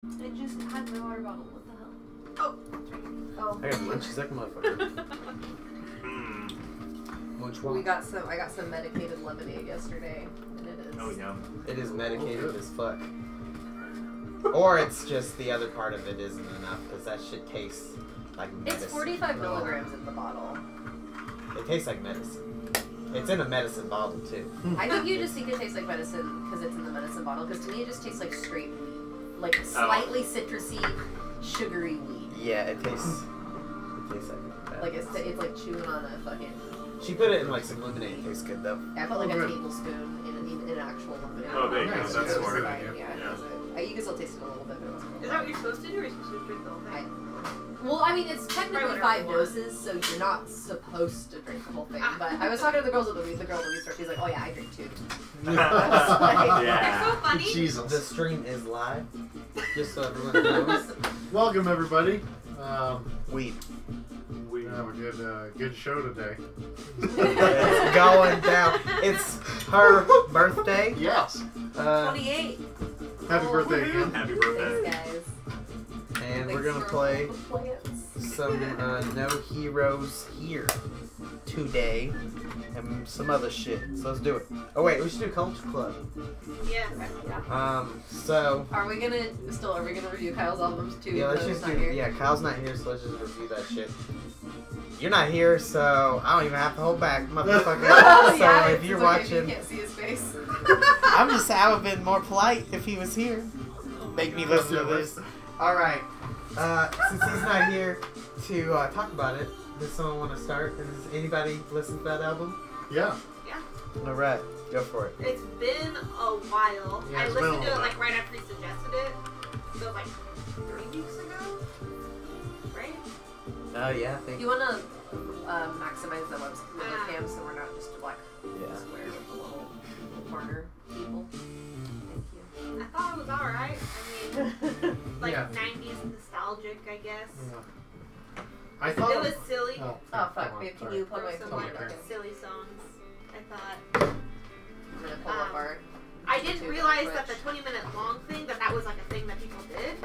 I just had my water bottle. What the hell? Oh, I got lunch. She's like a motherfucker. Which one? I got some medicated lemonade yesterday, and it is. Oh yeah. It is medicated as fuck. Or it's just the other part of it isn't enough because that shit tastes like medicine. It's 45 milligrams in the bottle. It tastes like medicine. It's in a medicine bottle too. I think you just think it tastes like medicine because it's in the medicine bottle. Because to me, it just tastes like straight weed, like slightly citrusy, sugary weed. Yeah, it tastes like that. Like it's like chewing on a fucking. She put it in like some lemonade. It tastes good though. Yeah, I put like a tablespoon in an actual lemonade. Oh, there you go. Nice. That's smart. Yeah. You can still taste it a little bit. But it was cool. Is that what you're supposed to do, or are you supposed to drink the whole thing? Well, I mean, it's technically 5 doses, so you're not supposed to drink the whole thing. But I was talking to the girls at the girl at the weed store. She's like, "Oh yeah, I drink 2." Yeah. They're so funny. Jesus. The stream is live, just so everyone knows. Welcome everybody. Weed. We have a good show today. It's going down. It's her birthday. Yes. 28. Happy birthday again. Happy birthday. Thanks, guys. And Thanks we're gonna for play all the plants. some No Heroes Here today and some other shit. So let's do it. Oh wait, we should do Culture Club. Yes. Yeah. So Are we gonna review Kyle's albums too? yeah, let's even just though do. he's not here? Yeah, Kyle's not here, so let's just review that shit. You're not here, so I don't even have to hold back, motherfucker. Oh, So yeah, if you're watching, you can't see his face. I would have been more polite if he was here. Make me listen to this. Alright. Since he's not here to talk about it, does someone want to start? Does anybody listen to that album? Yeah. Alright, go for it. It's been a while. Yeah, I it's been listened a to it while. like right after he suggested it. So like 3 weeks ago, right? Oh yeah, I think. You wanna maximize the webcam so we're not just a black square with a little corner people. Thank you. I thought it was alright. I mean, like Yeah. 90s nostalgic, I guess. I thought It was silly. Oh, Oh fuck, come on, babe, can sorry. you plug There my were some phone like back in? silly songs. I thought. I'm gonna pull up our. I didn't YouTube realize on that the Twitch. 20-minute long thing, that was like a thing that people did.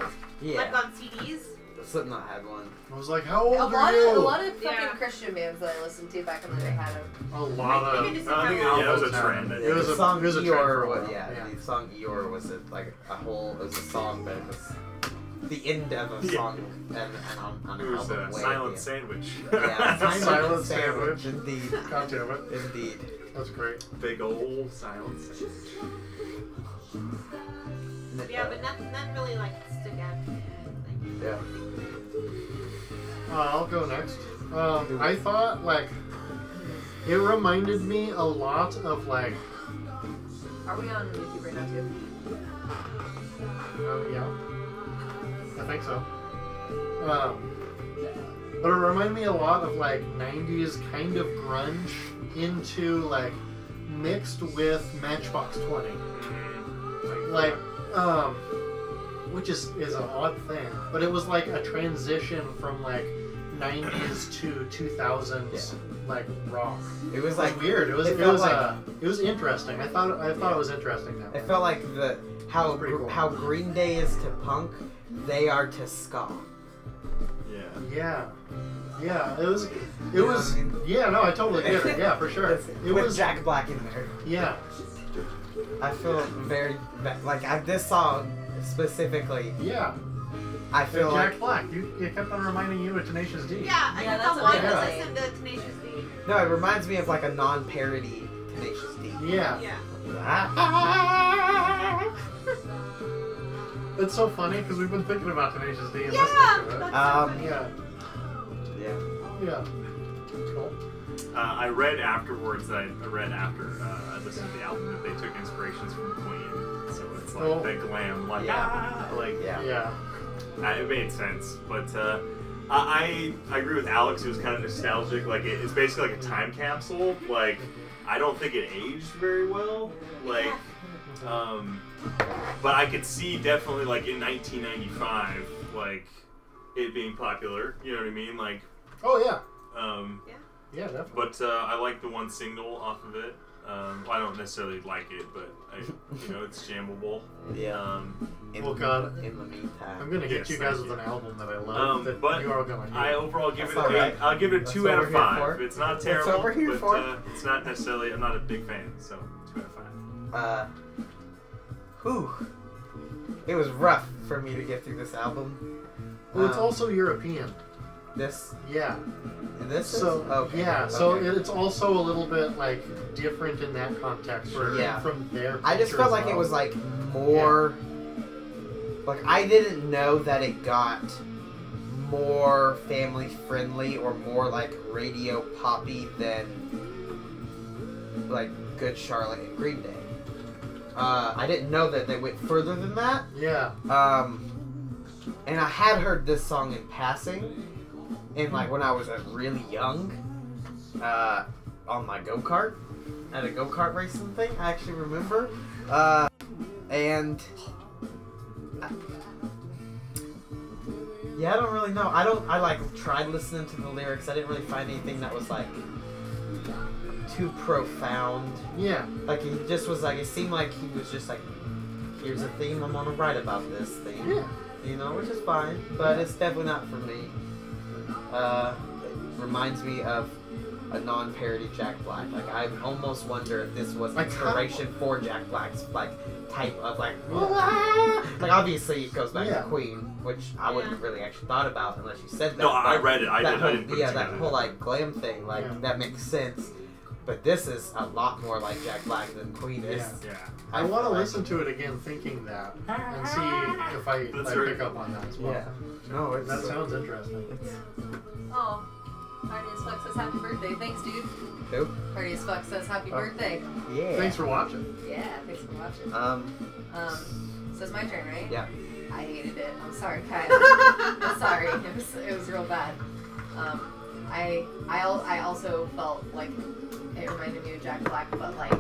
Yeah. Like on CDs. Slipknot had one. I was like, how old A are lot you? of fucking Yeah. Christian bands that I listened to back in the day had them. A lot I think of. it just I think depends it on- was a trend. It was the a song it was a trend for Eeyore a was while. yeah, the song Eeyore was like a whole. It was a song, but it was the end of a song and on It an was album. a way silent at sandwich. the end. Yeah, Silent sandwich. Indeed, God damn it. indeed. That's great. Big old silent sandwich. Yeah, but nothing really like stood out to me. Yeah. I'll go next. I thought like it reminded me a lot of like Are we on YouTube right now too? yeah, I think so. But it reminded me a lot of like 90s kind of grunge into like mixed with Matchbox 20. Like which is an odd thing, but it was like a transition from like 90s to 2000s like rock. It was It was like weird. It was it was interesting. I thought it was interesting that It way. felt like how Pretty cool. how Green Day is to punk, they are to ska. Yeah. Yeah, it was know what I mean? yeah, no, I totally get it. Yeah, for sure. It With was Jack Black in there. yeah. I feel very like this song specifically. Yeah. I feel Jack like Black, you kept on reminding you of Tenacious D. Yeah, I Yeah, just that's wanted okay. to listen to Tenacious D. no, it reminds me of like a non-parody Tenacious D. Yeah. Yeah. It's so funny because we've been thinking about Tenacious D and Yeah, listening to it. that's Yeah. Yeah. Yeah. Cool. I read afterwards that I listened to the album that they took inspirations from Queen. So it's like Oh. the glam, like Yeah. Yeah. It made sense. But I agree with Alex. It was kind of nostalgic. Like it's basically like a time capsule. Like I don't think it aged very well. Like but I could see definitely like in 1995 like it being popular. You know what I mean? Like Oh yeah. um. Yeah, definitely. But I like the one single off of it. I don't necessarily like it, but it's jammable. Yeah. Well, God, in the meantime, I'm gonna hit Yes, you guys thank with you. an album that I love that but you are gonna hate. I overall give it. That's all right. I'll give it a That's 2 what out we're of here 5. for. It's not That's terrible, what we're here but for. It's not necessarily. I'm not a big fan, so 2 out of 5. Whew. It was rough for me to get through this album. Well, it's also European. This Yeah. and this. So is? Okay. yeah, so okay. it's also a little bit like different in that context, where Yeah. from their. I just culture felt as like it well. was like more. Like I didn't know that it got more family friendly or more like radio poppy than like Good Charlotte and Green Day. I didn't know that they went further than that. Yeah. And I had heard this song in passing, in like when I was really young, on my go-kart, at a go-kart racing thing. I actually remember, and yeah, I don't really know. I like tried listening to the lyrics. I didn't really find anything that was like too profound. Yeah. Like he just was like, it seemed like he was just like, here's a theme, I'm gonna write about this theme. Yeah. You know, which is fine, but it's definitely not for me. It reminds me of a non-parody Jack Black. Like I almost wonder if this was inspiration for Jack Black's like type of like, like obviously it goes back to Queen, which I wouldn't have really actually thought about unless you said that. No, I read it. I didn't put it together. that whole like glam thing, like that makes sense. But this is a lot more like Jack Black than Queen is. Yeah. I want to listen to it again, thinking that, and see if I pick up on that as well. Yeah. No, it's, that sounds interesting. Oh, Party as Fuck says happy birthday. Thanks, dude. Who? Party as Fuck says happy birthday. Yeah. Thanks for watching. Yeah, thanks for watching. So it's my turn, right? Yeah. I hated it. I'm sorry, Kyle. I'm sorry. It was real bad. I also felt like it reminded me of Jack Black, but like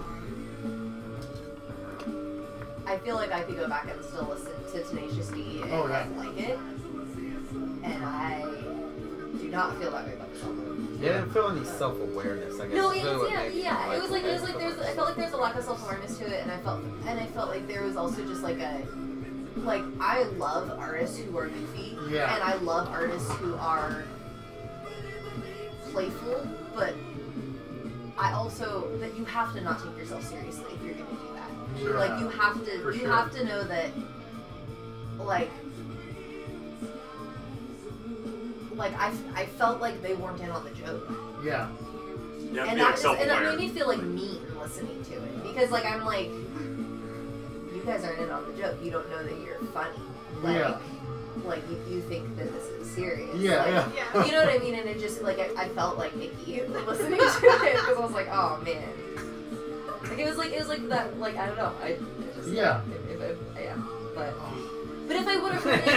I feel like I could go back and still listen to Tenacious D and like it, and I do not feel that way about this album. Yeah, I didn't feel any self-awareness. I guess. No, is really what made me yeah. like It was like there's. I felt like there's a lack of self-awareness to it, and I felt like there was also just like a. Like, I love artists who are goofy, and I love artists who are playful, but I also, that you have to not take yourself seriously if you're gonna do that. Sure. Like, you have to know that, like I felt like they weren't in on the joke. Yeah. And that made me feel like mean listening to it, because like I'm like, you guys aren't in on the joke. You don't know that you're funny. Like, like you think that this is serious. Yeah, like, you know what I mean? And it just like I felt like Nikki listening to it, because I was like, oh man. Like it was like that. Like I don't know. I just, yeah. But if I would have heard it,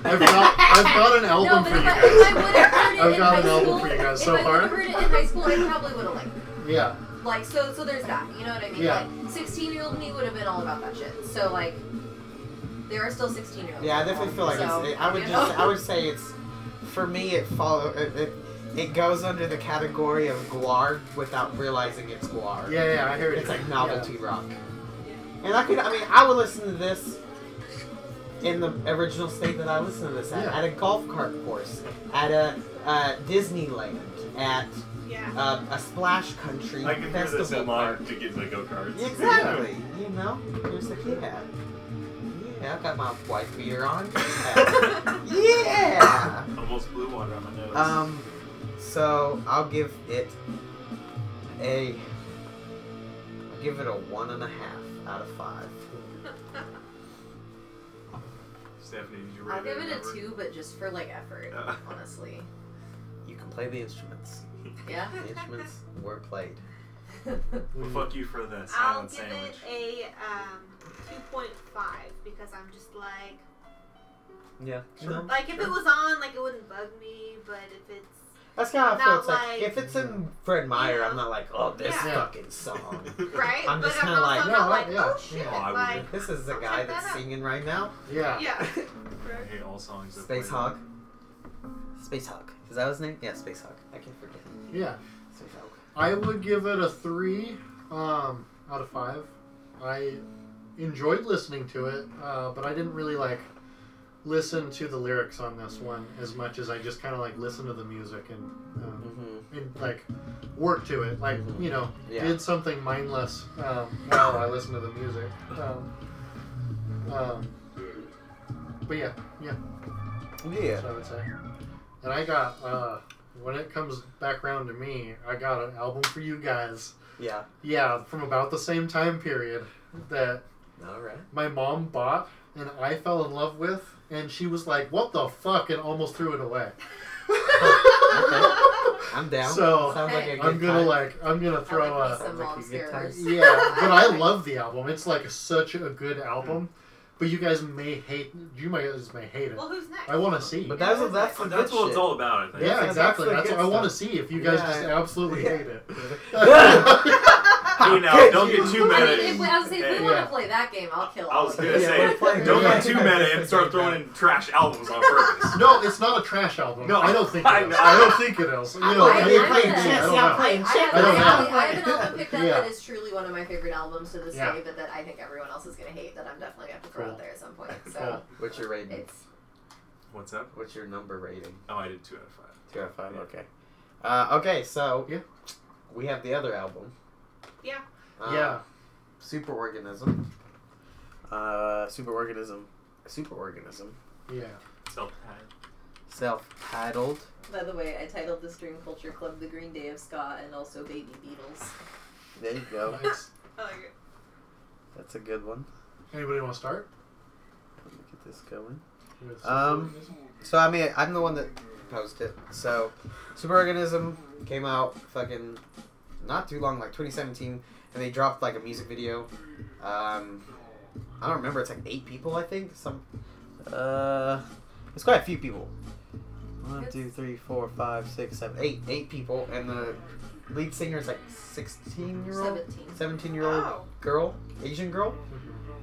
I've got an album for you guys. If I would have heard it I've got an album for you guys so far. If I would have heard it in high school, I probably would have liked it. Yeah. Like so there's that. You know what I mean? Yeah. Like 16-year-old me would have been all about that shit. So like, there are still 16-year-olds. Yeah, I definitely feel like I would say it's, for me it goes under the category of guar without realizing it's guar. Yeah, I heard it. It's like novelty rock. And I would listen to this in the original state that I listened to this at a golf cart course, at a Disneyland, at a splash country I can hear festival this in park. line to get in the go-karts. Exactly. You know, here's the kid hat. Yeah, I got my wife beater on. Yeah. Almost blew water on my nose. So I'll give it a 1.5 out of 5. Stephanie, did you rate I'll give it a number? 2, but just for like effort, honestly. You can play the instruments. Yeah. The instruments were played. Well, fuck you for the I'll silent give sandwich. it a 2.5 because I'm just like, Yeah. Sure. like if it was on, like it wouldn't bug me, but if it's That's kind of how I feel. It's not like, if it's in Fred Meyer, I'm not like, oh, this Yeah. fucking song. right, I'm just but kinda like, also no, not like, yeah, oh shit, yeah. like This is the I'll guy check that's that out. singing right now. Yeah. yeah. I hate all songs. that Space play Hog. Space Hog. Is that his name? Yeah, Space Hog. I can't forget. Yeah. Space Hog. I would give it a 3 out of 5. I enjoyed listening to it, but I didn't really like listen to the lyrics on this one as much as I just kind of like listened to the music and like worked to it, like you know, did something mindless while I listened to the music. But yeah. That's what I would say. And I got when it comes back around to me, I got an album for you guys. Yeah, from about the same time period that my mom bought and I fell in love with, and she was like, "What the fuck?" and almost threw it away. I'm down. So sounds like a good I'm gonna throw like a some mom's scares. yeah, but I love the album. It's like such a good album. But you guys may hate. You guys may hate it. Well, who's next? I want to see. But that's what it's all about, I think. Yeah, exactly. That's That's the what I want to stuff. see. If you guys just absolutely hate it. Hey, now, don't get too mad I at mean, it. if we want to play that game, I'll kill I was all of gonna you. say, don't get too mad and start throwing in trash albums on purpose. No, it's not a trash album. No, I don't think I it is. know. I don't think it is. You know, I maybe have playing a- chess. I don't know. I don't know. have an album picked up Yeah. that is truly one of my favorite albums to this Yeah. day, but that I think everyone else is going to hate, that I'm definitely going to have to throw Cool. out there at some point. So Cool. What's your rating? it's What's up? What's your number rating? Oh, I did 2 out of 5. 2 out of 5. Yeah. Okay. Okay, so Yeah. we have the other album. Yeah. Yeah. Superorganism. Superorganism. Yeah. Self-titled. By the way, I titled this Dream Culture Club The Green Day of Ska and also Baby Beatles. There you go. Nice. I like it. That's a good one. Anybody want to start? Let me get this going. With So I mean, I'm the one that proposed it. So, Superorganism came out fucking not too long, like 2017, and they dropped like a music video. I don't remember. It's like 8 people, I think. It's quite a few people. 1, 2, 3, 4, 5, 6, 7, 8. 8 people, and the lead singer is like 16-year-old, 17-year-old Oh. girl, Asian girl.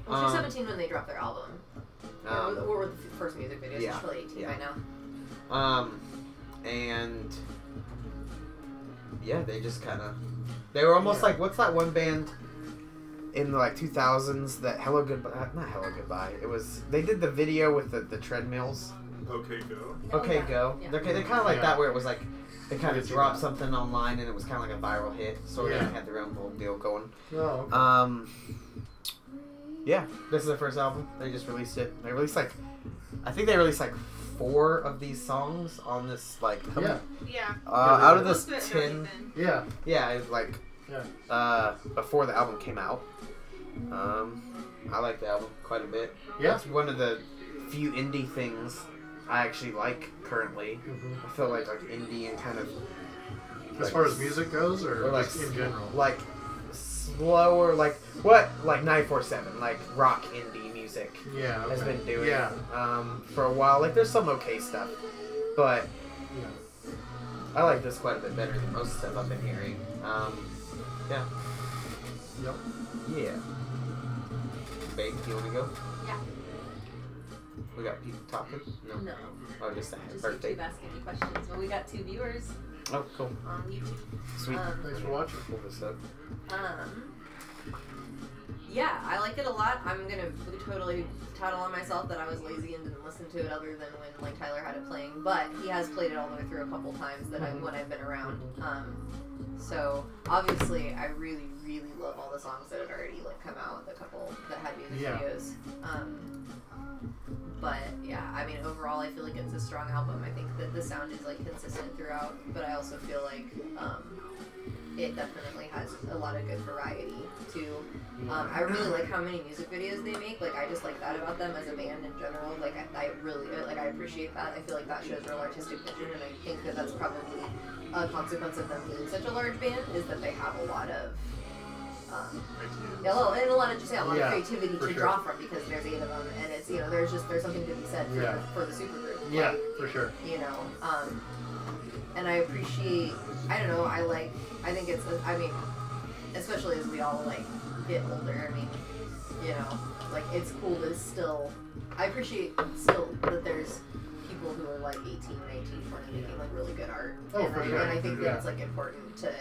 Well, she's 17 when they dropped their album. Or with the first music video, so yeah, she's probably 18 by now. And yeah, they just kind of, they were almost like, what's that one band in the like 2000s that Hello Goodbye, not Hello Goodbye, it was, they did the video with the treadmills. Okay, go. Okay, yeah. Go. Yeah. They're kind of like Yeah. that, where it was like, they kind I of can see dropped that. something online and it was kind of like a viral hit, so Yeah. they had their own little deal going. Oh, okay. Yeah, this is their first album. They just released it. They released like, I think they released like 4 of these songs on this like. Yeah. Yeah. Out of this Let's do it 10, then. Yeah. yeah, it was like, before the album came out. I like the album quite a bit. Yeah. It's one of the few indie things I actually like currently. Mm-hmm. I feel like indie and kind of. As far as music goes, or like just in general? like slower, like what, like 947, like rock indie music Yeah. has Okay. been doing Yeah. for a while. Like there's some okay stuff, but Yeah. I like this quite a bit better than most stuff I've been hearing. Yeah. Yep. Yeah. Babe, do you want to go? Yeah. We got people talking? No. Oh, just a Just birthday. YouTube asking you questions. Well, we got 2 viewers Oh, cool. on YouTube. Sweet. Thanks for watching. Pull this up. Yeah, I liked it a lot. I'm gonna totally tattle on myself that I was lazy and didn't listen to it other than when like Tyler had it playing. But he has played it all the way through a couple times that when I've been around. So obviously I really, really love all the songs that had already like come out. The couple that had music videos. But yeah, I mean overall I feel like it's a strong album. I think that the sound is like consistent throughout, but I also feel like it definitely has a lot of good variety too. I really like how many music videos they make. Like I just like that about them as a band in general. Like I really like, I appreciate that. I feel like that shows real artistic vision, and I think that that's probably a consequence of them being such a large band is that they have a lot of a lot of creativity to draw from, because there's 8 of them, and it's there's something to be said for the supergroup. Yeah, like, for sure. And I appreciate, I don't know, I think it's, especially as we all like get older, like it's cool to still, I appreciate still that there's people who are like 18, 19, 20 making like really good art. Oh, and, for I, sure. and I think that it's like important to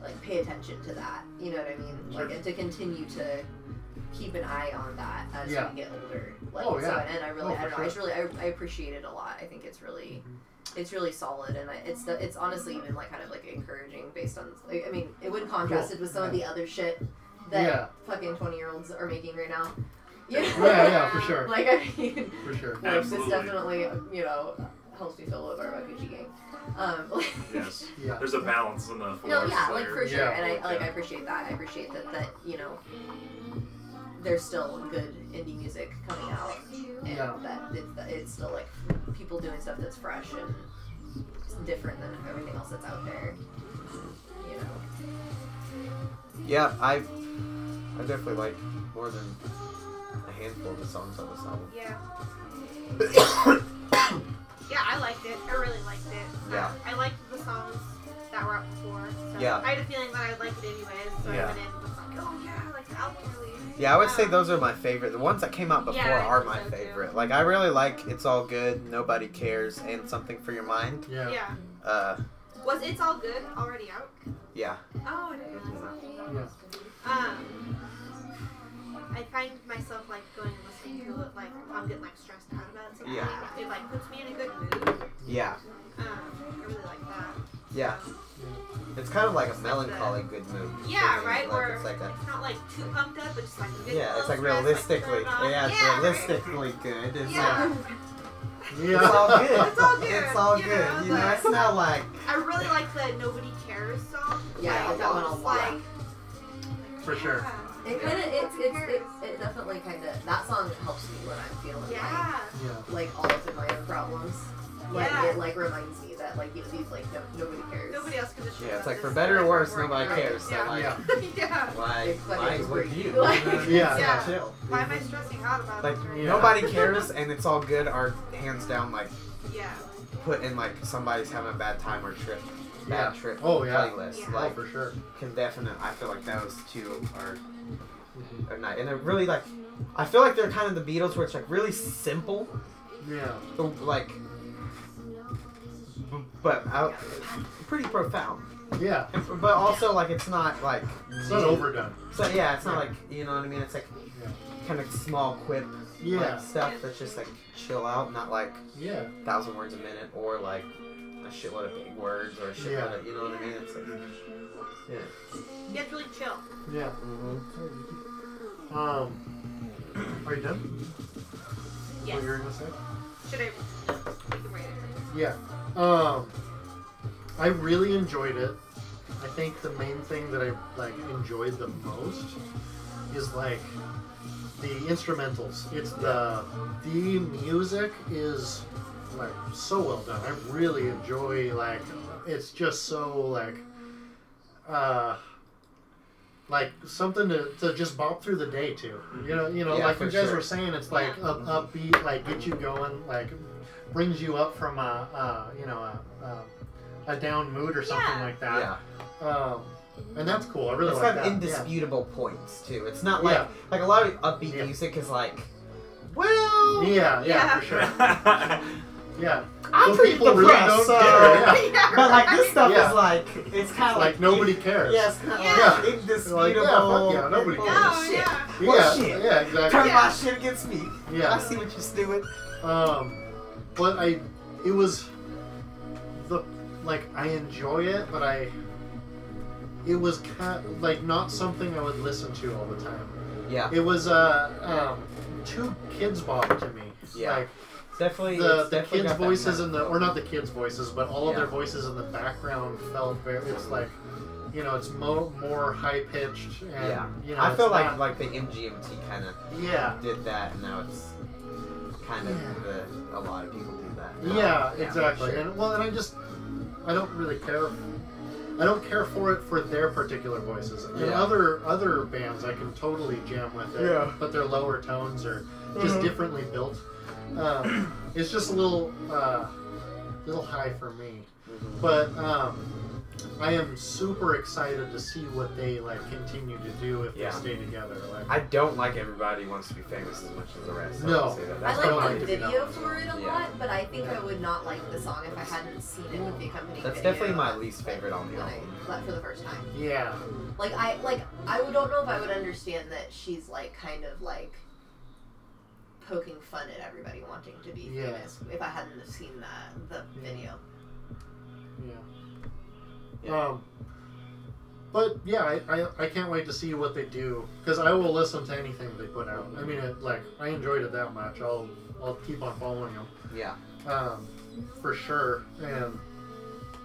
like pay attention to that. You know what I mean? Sure. Like, and to continue to keep an eye on that as we get older. Like, Oh, yeah. So, and I really, I don't know. sure. I appreciate it a lot. I think it's really. It's really solid, and it's honestly even like kind of like encouraging based on. Like, I mean, it would contrast it with some of the other shit that fucking 20-year-olds are making right now. Yeah, for sure. Like, I mean, For sure. this definitely, you know, helps me feel a little better about Gucci Gang. Yes. Yeah. There's a balance in the No, yeah, like for sure, Yeah. and I appreciate that. I appreciate that you know, there's still good indie music coming out, and that it's still like people doing stuff that's fresh and different than everything else that's out there. You know. Yeah, I definitely like more than a handful of the songs on this album. Yeah. Yeah, I liked it. I really liked it. Yeah. I liked the songs that were out before. So Yeah. I had a feeling that I'd like it anyways. So Yeah. I went in and was like, oh yeah, I like the album release. Yeah, I would say those are my favorite. The ones that came out before Yeah, I are think my so, favorite. too. Like, I really like It's All Good, Nobody Cares, and Something for Your Mind. Yeah. Yeah. Was It's All Good already out? Yeah. Oh, I didn't realize that. Yeah. I find myself like going and listening to it like I'm getting like stressed out about something. Yeah. It like puts me in a good mood. Yeah. I really like that. Yeah. It's kind of like a melancholy good mood. Yeah, for me. right? Like, Where it's like a, it's not like too pumped up, but just like a good yeah, it's like little stress, realistically. like, turn it on. Yeah, it's Yeah, right? realistically good. It's Yeah. like, Yeah. it's all good. It's all good, It's all you good. know, You know, but- it's not like. I really like the Nobody Cares song. Yeah, I like that one a it's lot. like, For sure. It kind of it definitely kind of that song helps me when I'm feeling Yeah. like all of the minor problems. Like Yeah. it like reminds me that like you know these like nobody cares. Nobody else gives a shit. Yeah, it's about like for this, better or whatever worse, we're nobody going cares. through. So Yeah. like, Yeah. why It's fucking would break you? you. Like- Yeah. Yeah. Chill. Why am I stressing out about Like this right Yeah. Nobody Cares and It's All Good are hands down like now? Yeah. put in like somebody's having a bad time or bad trip Oh, yeah. playlist. Yeah. Oh, Like for sure. can definitely. I feel like those two are nice, and they're really like. I feel like they're kind of the Beatles, where it's like really simple, Yeah. like, but pretty profound. Yeah. But also like it's not like It's not overdone. So yeah, it's not like you know what I mean. It's like Yeah. kind of small quip Yeah. like stuff that's just like chill out, not like Yeah. 1,000 words a minute or like a shitload of big words or a shitload of, you know what I mean? It's like, yeah. You have to really chill. Yeah. Mm-hmm. Are you done? Yes. What you were gonna say? Should I? We can rate it. Yeah. I really enjoyed it. I think the main thing that I like enjoyed the most is like the instrumentals. It's the music is like so well done. I really enjoy like it's just so like something to just bop through the day to. You know, Yeah, like for you guys sure. were saying, it's like upbeat, like get you going, like brings you up from a down mood or something Yeah. like that. Yeah. And that's cool. I really It's like got that. indisputable points too. It's not like Yeah. a lot of upbeat Yeah. music is like, well, Yeah, for sure. Yeah. I'm Those pretty people really depressed, don't so. care. Yeah. But like this stuff Yeah. is like it's kind of Like nobody cares. Yeah, it's kind of Yeah. like indisputable. Like, yeah, fuck yeah, nobody Oh, cares. Oh, shit. yeah. Well, Yeah, shit. yeah, exactly. Turn Yeah. my shit against me. Yeah. I see what you're doing. But it was I enjoy it, but it was kind of, like not something I would listen to all the time. Yeah. It was too kids bop to me. Yeah. Like Definitely. the it's definitely kids' got that voices mel- or not the kids' voices, but all of their Yeah. voices in the background felt very. It's like, it's more high pitched and Yeah. I I feel it's like not- like the MGMT kind of yeah. did that, and now it's kind of a lot of people do that. now. Yeah, for exactly. sure. And I don't really care. I don't care for it for their particular voices. And Yeah. other bands, I can totally jam with it. Yeah. But their lower tones are just differently built. It's just a little high for me. Mhm. But I am super excited to see what they like continue to do if Yeah. they stay together. Like, I don't like Everybody Wants to Be Famous as much as the rest. No. I'll say that. I That's like probably the to be that video one. for it a Yeah. lot, but I think I would not like the song if I hadn't seen it with the accompanying That's video. definitely my least favorite on the when album. I for the first time. yeah, I don't know if I would understand that she's like kind of like poking fun at everybody wanting to be Yeah. famous if I hadn't have seen the video. yeah. But yeah, I can't wait to see what they do because I will listen to anything they put out. I mean, I enjoyed it that much. I'll keep on following them. Yeah. For sure, and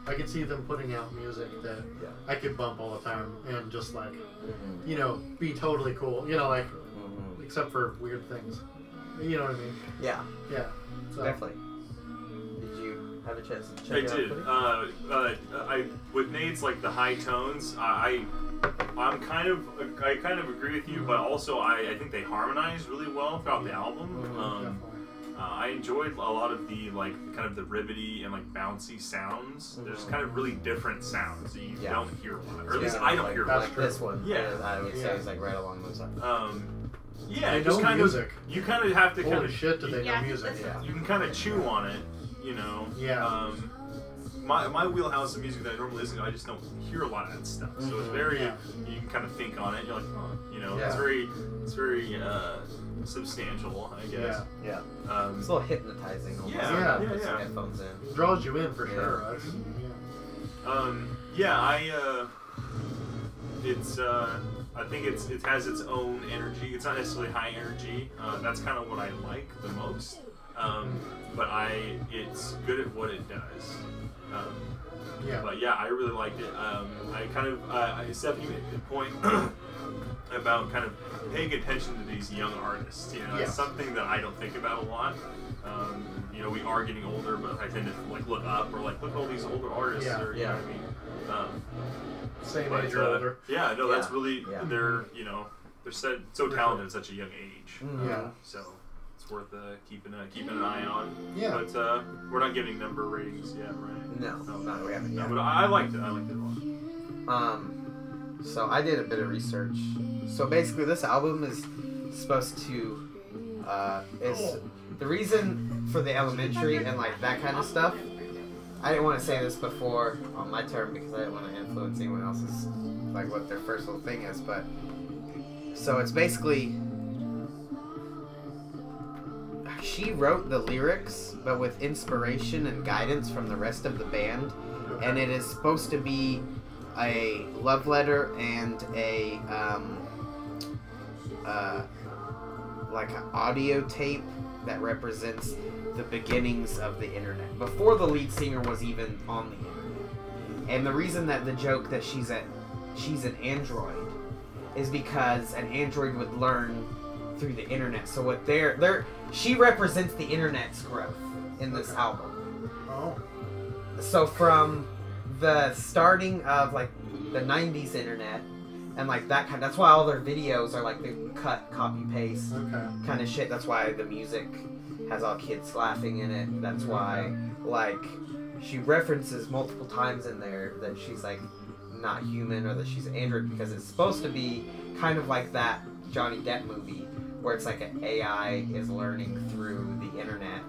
I could see them putting out music that Yeah. I could bump all the time and just like, Mhm. you know, be totally cool. You know, like Mhm. except for weird things. You know what I mean? Yeah. Yeah. So, Definitely. Did you have a chance to check I it did. out? With Nate's like the high tones, I kind of agree with you, but also I think they harmonize really well throughout the album. Definitely. I enjoyed a lot of the like kind of the ribbity and like bouncy sounds. There's kind of really different sounds that you Yeah. don't hear a lot, or at least Yeah, I don't like, hear a that's lot. like true. this one. Yeah. I would say Yeah. is like right along those lines. Yeah, They just know kind music. of you kind of have to kind Holy of shit, do they know Yeah, music? Yeah. you can kind of chew on it, you know. Yeah. My wheelhouse of music that I normally listen to, I just don't hear a lot of that stuff. So it's very Yeah. you can kind of think on it. You're like, you know, Yeah. it's very substantial, I guess. Yeah. Um, It's a little hypnotizing almost. Yeah, when you yeah, put some yeah. headphones in. Draws you in for Yeah. sure. I think it has its own energy. It's not necessarily high energy. That's kind of what I like the most. But it's good at what it does. Yeah. But yeah, I really liked it. Stephanie made a good point about kind of paying attention to these young artists. You know, Yeah. it's something that I don't think about a lot. You know, we are getting older, but I tend to like look up or like look at all these older artists. Yeah. Or, you know what I mean? Same But, age or older. Yeah, no, that's Yeah. really Yeah. they're so talented at such a young age. Mhm. Yeah. So it's worth keeping an eye on. Yeah. But we're not giving number ratings yet, right? No, not we haven't No, yet. but I liked it. I liked it a lot. So I did a bit of research. So basically, this album is supposed to is the reason for the elementary and like that kind of stuff. I didn't want to say this before on my term because I didn't want to influence anyone else's like what their first little thing is, but so it's basically she wrote the lyrics but with inspiration and guidance from the rest of the band, and it is supposed to be a love letter and a like an audio tape that represents the beginnings of the internet before the lead singer was even on the internet. And the reason that the joke that she's an android is because an android would learn through the internet. So what she represents the internet's growth in this album. Oh. So from the starting of like the 90s internet and like that's why all their videos are like the cut, copy, paste Okay. kind of shit. That's why the music has all kids laughing in it. That's why like she references multiple times in there that she's like not human or that she's an android because it's supposed to be kind of like that Johnny Depp movie where it's like an AI is learning through the internet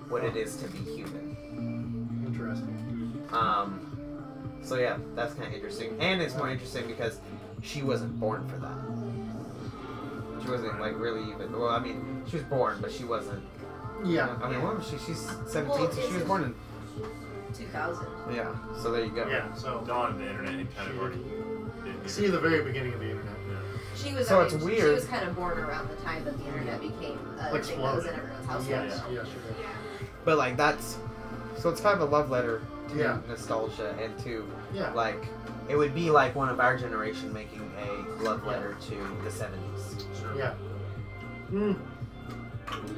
what it is to be human. Interesting. So yeah, that's kind of interesting, and it's more interesting because she wasn't born for that. She wasn't like really even. Well, I mean, she was born, but she wasn't. Yeah. I mean, what was she? She's 17, Well, so she was born in. 2000. Yeah. So there you go. Yeah. So Dawn of the internet had kind of already been see the very beginning of the internet. She was. So I it's mean, She weird. was kind of born around the time that the internet became a Like thing that was in exploded. everyone's household. Yes. Yes. Sure. But like that's, so it's kind of a love letter to Yeah. nostalgia and to Yeah. like, it would be like one of our generation making a love letter to the 70s. Sure. Yeah.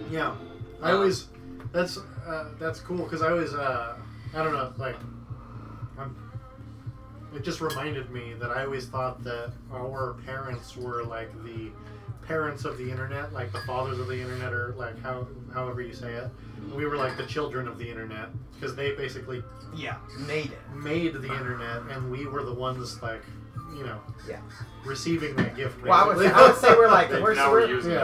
Yeah. I always that's cool because I always I don't know like it just reminded me that I always thought that our parents were like the parents of the internet, like the fathers of the internet, or like however you say it. We were like the children of the internet because they basically made the internet, and we were the ones like, you know, receiving that gift. Well, I would say we're like we're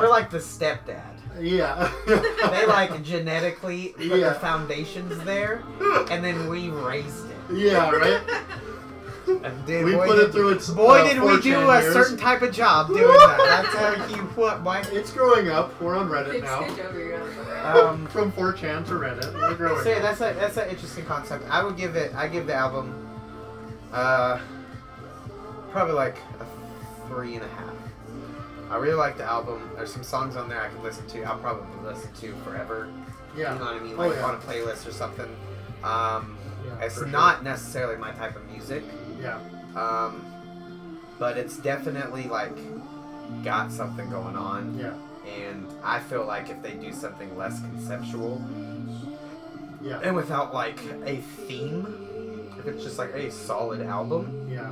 like the stepdad. Yeah. They like genetically put the foundations there, and then we raised it. Yeah, right. And dude, we put it through its. Boy, did we do a certain type of job doing that. That's how you what, Mike? It's growing up. We're on Reddit now. From 4chan to Reddit, we're growing. So yeah, that's an interesting concept. I give the album, probably like a 3.5. I really like the album. There's some songs on there I can listen to. I'll probably listen to forever. Yeah. You know what I mean? Like on a playlist or something. It's not necessarily my type of music. Yeah. But it's definitely like got something going on. Yeah. And I feel like if they do something less conceptual, yeah, and without like a theme, if it's just like a solid album, yeah.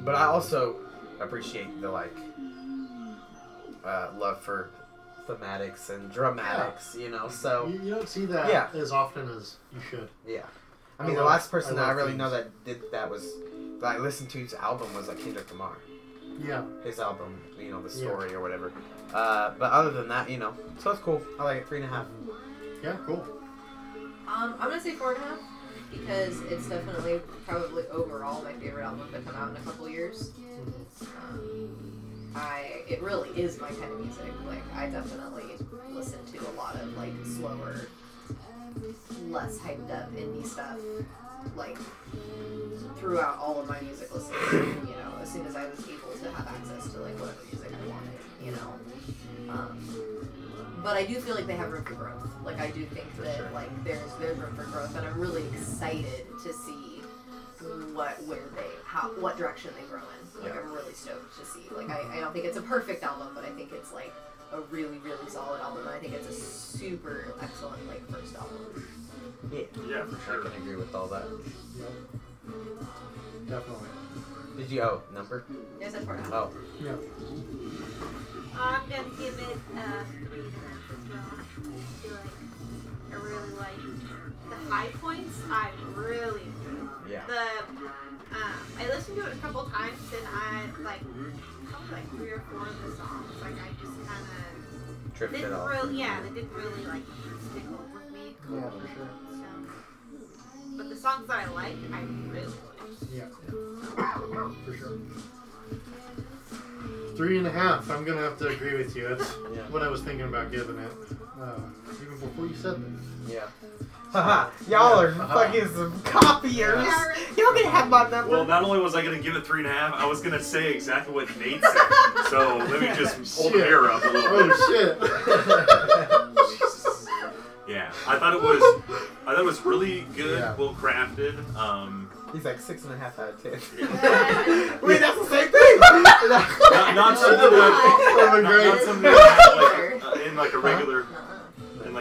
But I also appreciate the like love for thematics and dramatics, you know. So you don't see that as often as you should. Yeah, I mean the last person that I really know that did that was that I listened to his album was like Kendrick Lamar. Yeah. His album, you know, The Story or whatever. But other than that, you know, so it's cool. I like it. 3.5. Yeah, cool. I'm gonna say 4.5 because it's definitely probably overall my favorite album to come out in a couple years. It really is my kind of music. Like I definitely listen to a lot of like slower, less hyped up indie stuff. Like throughout all of my music listening, you know, as soon as I was able to have access to like whatever music I wanted, you know. But I do feel like they have room for growth. Like I do think that like there's room for growth, and I'm really excited to see what direction they grow in. Like I'm really stoked to see. Like I don't think it's a perfect album, but I think it's like a really, really solid album, and I think it's a super excellent like first album. Yeah, for sure. I can agree with all that. Yep. Definitely. Did you number? Yes, that's 4.5. Oh. Yeah. I'm gonna give it 3.5 as well. I really like the high points. I really enjoyed. Yeah. I listened to it a couple times, and I probably like 3 or 4 of the songs. Like I just kind of drifted off. they didn't really like stick with me. Yeah, for sure. But the songs that I like, I really like. Yeah. For sure. 3.5. I'm gonna have to agree with you. That's what I was thinking about giving it. Even before you said that. Yeah. Haha, y'all are fucking some copiers. Y'all gonna have my number. Well, not only was I gonna give it 3.5, I was gonna say exactly what Nate said. So let me just pull the mirror up a little bit. Oh shit. Yeah, I thought it was really good, well crafted. He's like 6.5 out of 10. Yeah. Wait, that's the same thing. not something that like, in like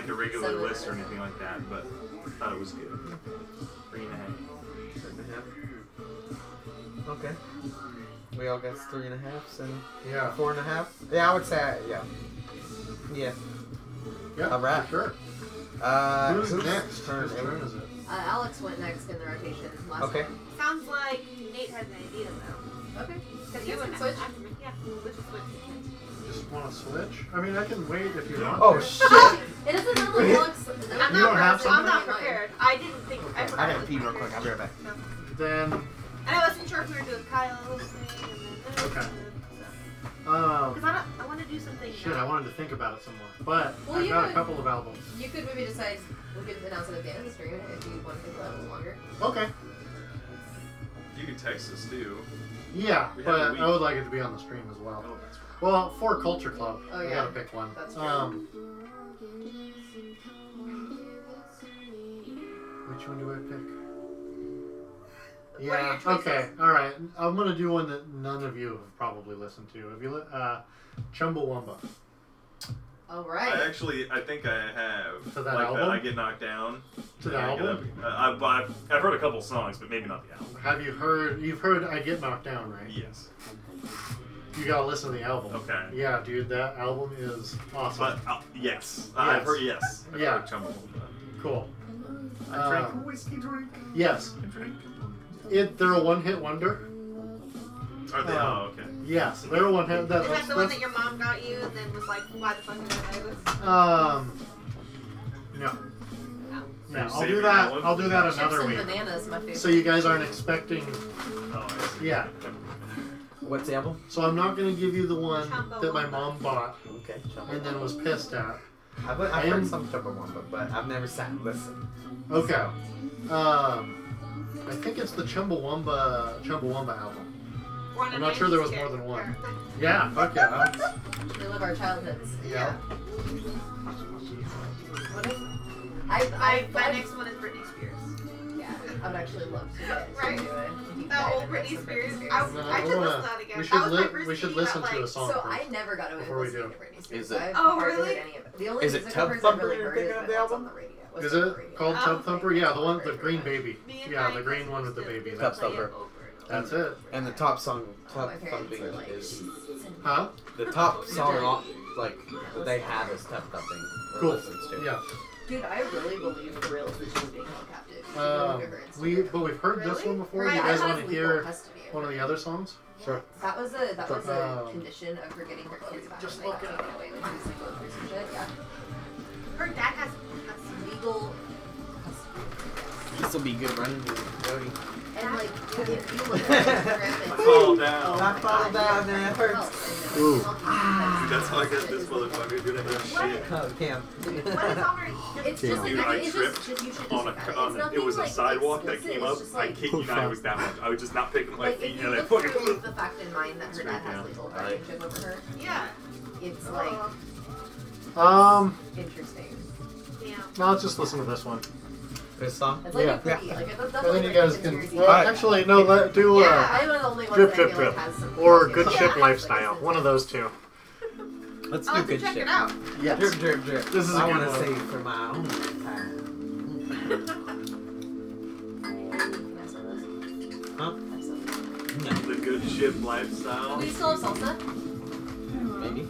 a regular list or anything like that, but I thought it was good. 3.5. Okay. We all got 3.5s and 4.5. Yeah, I would say yeah. Yeah. All right. Sure. Who's next? Turn is it? Alex went next in the rotation last time. Sounds like Nate has an idea though. Okay. Because you can switch. Yeah, switch. Just want to switch? I mean, I can wait if you want. Oh shit! It doesn't sound like Alex. I'm not prepared. I didn't think. I gotta pee real quick. I'll be right back. Then. And I wasn't sure if we were doing Kyle's thing and then. Okay. Because I want to do something. Shit, I wanted to think about it some more, but I've you got a couple of albums. You could maybe decide. We could announce it at the end of the stream if you want to think about it a little longer. Okay. You can text us too. Yeah, but I would like it to be on the stream as well. Oh, that's right. Well, for Culture Club, oh, we gotta pick one. That's true. Which one do I pick? Yeah. Okay. All right. I'm gonna do one that none of you have probably listened to. Have you? Chumbawamba. All right. I think I have. To that like album? I Get Knocked Down. To the album? I've heard a couple songs, but maybe not the album. Have you heard? You've heard I Get Knocked Down, right? Yes. You gotta listen to the album. Okay. Yeah, dude, that album is awesome. But yes, I've heard yes. I've Yeah. heard Chumbawamba. Cool. I drank a whiskey drink. Yes. I drank. They're a one-hit wonder. Are they? Oh, okay. Yes, they're a one-hit. Is that the one that your mom got you and then was like, why the fuck did I buy this? No. No, You're I'll saving do that that. one? I'll do that Chips another and week. bananas, my favorite. So you guys aren't expecting. Oh, I see. Yeah. What's the album? So I'm not gonna give you the one that my mom bought Okay, and then was pissed at. I've heard some Chumbawamba, but I've never sat and listened. Okay. I think it's the Chumbawamba album. I'm not sure there was more than one. Yeah, fuck yeah. We live our childhoods. Yeah. What is? My next one is Britney Spears. Yeah, I'd actually love to get Right. into a deep The dive old into Britney some Spears. No, I should listen to that again. We That was my should, first we should CD listen that, to a like, song So first. I never got away with Before we listening do. to Britney Spears. Is it- I've Oh, hardly really? heard any of it. The only Is it music Tub I've heard I've Thumper really you're heard thinking is of the when it's album? on the radio. What's Is on the it radio? called Oh. Tub Thumper? Yeah, the one with the Very green much. baby. Me and Yeah, my the green cousin one with the used to baby. Tub That's play it Thumper. over and over. That's it. And the top song, Oh, top my parents thumping were like, is Huh? the top song. Like they have is top thumping. or Cool. listens to. Yeah. Dude, I really believe for real that she was being held captive. But we've heard this Really? one before. Right, You I guys had want to legal hear custody of one of her. the other songs? Sure. That was a Um, condition of her getting her kids back. just when they got look it taken away when she was like going through some shit. Yeah. Her dad has Legal custody. This will be good running with Jody. And like, if you look at Instagram and Fall down. I fall down, that hurts. Ooh. That's how I got this motherfucker doing that shit. Oh, Cam. what is already It's just Dude, like, I it's tripped just you should on a, just on a it was a like, sidewalk that explicit, came it's up. just I like, kid you not, it was that much. I was just not picking my like feet if and you I look fucking through the fact in mind that her Straight dad has down. legal guardianship over her, Yeah. it's like interesting. Yeah. Now let's just listen to this one. This song? It's like Yeah. a pretty, like it's I definitely think you like guys a can. conspiracy. Well, actually, no. Let do Yeah, I'm one of the only ones Drip, that Drip, I feel like Drip. has some or conspiracy. Good Yeah, Ship like, Lifestyle. it's One of those two. Let's I'll do have to good check shit. it out. Yes. Drip, drip, drip. This is a I good want to one. save for my own time. Huh? No. the good ship lifestyle. Do we still have salsa? Maybe.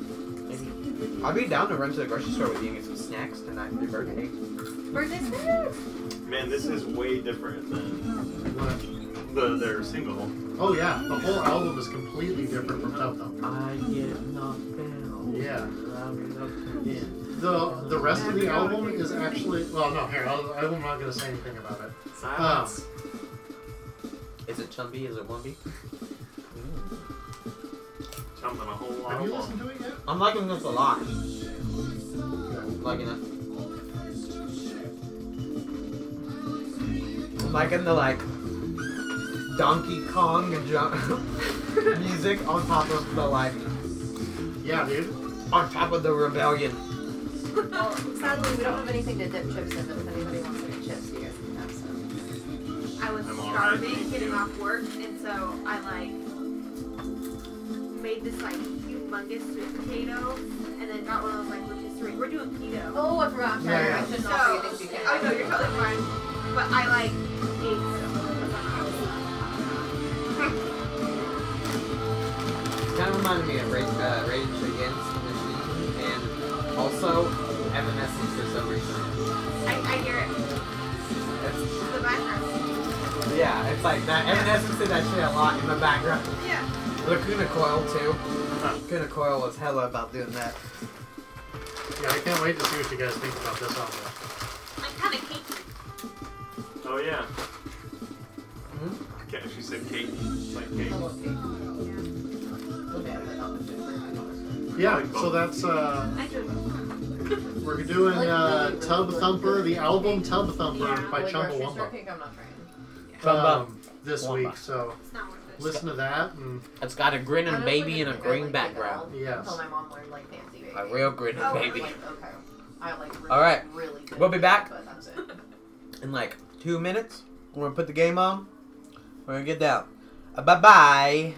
Maybe. I'll be down to run to the grocery store with you and get some snacks tonight for your birthday. Birthday snacks? Man, this is way different than their single. Oh yeah, the whole album is completely different from Tub Thumper. I get knocked down. Yeah. I'll get up again. The rest of the album is actually I'm not gonna say anything about it. Silence. Is it Chumby? Is it Wumpy? Jumping a whole lot Have of you one. listened to it yet? I'm liking this a lot. I'm liking it. I'm liking the like Donkey Kong music on top of the like Yeah, dude. on top of the rebellion. Well, sadly, we don't have anything to dip chips in, but if anybody wants to get chips, you guys can have some. I was I'm all starving, right. getting off work, and so I like made this like humongous sweet potato, and then got one of those like rotisserie. We're doing keto. Oh, I forgot. I'm sorry. Yeah. I shouldn't So, offer you things you can't. oh no, you're totally fine. But I like ate some. Kind of reminded me of Rage Against the Machine and also Evanescence for some reason. I hear it. It's, In the background. yeah, it's like that. Evanescence did that shit a lot in the background. Yeah. Lacuna Coil too. Lacuna Coil was hella about doing that. Yeah, I can't wait to see what you guys think about this album. I'm kind of cakey. Oh yeah. Hmm? Okay, she said cake. Like cake. I love cake. Okay, but not the food. Yeah, so that's I do. we're doing Tub Thumper, the album Tub Thumper Yeah. by Like grocery store Chumbawamba. cake, I'm not trying. This Wamba. week, so It's not worth it. listen to that and It's got a grinning Honestly, baby and a I green like background. cake at all Yes. Until my mom learned like fancy baby. A real grinning Oh, baby. Like, okay. I like really, All right. really good We'll be cake, back. But that's it. In like 2 minutes, we're gonna put the game on. We're gonna get down. Bye bye.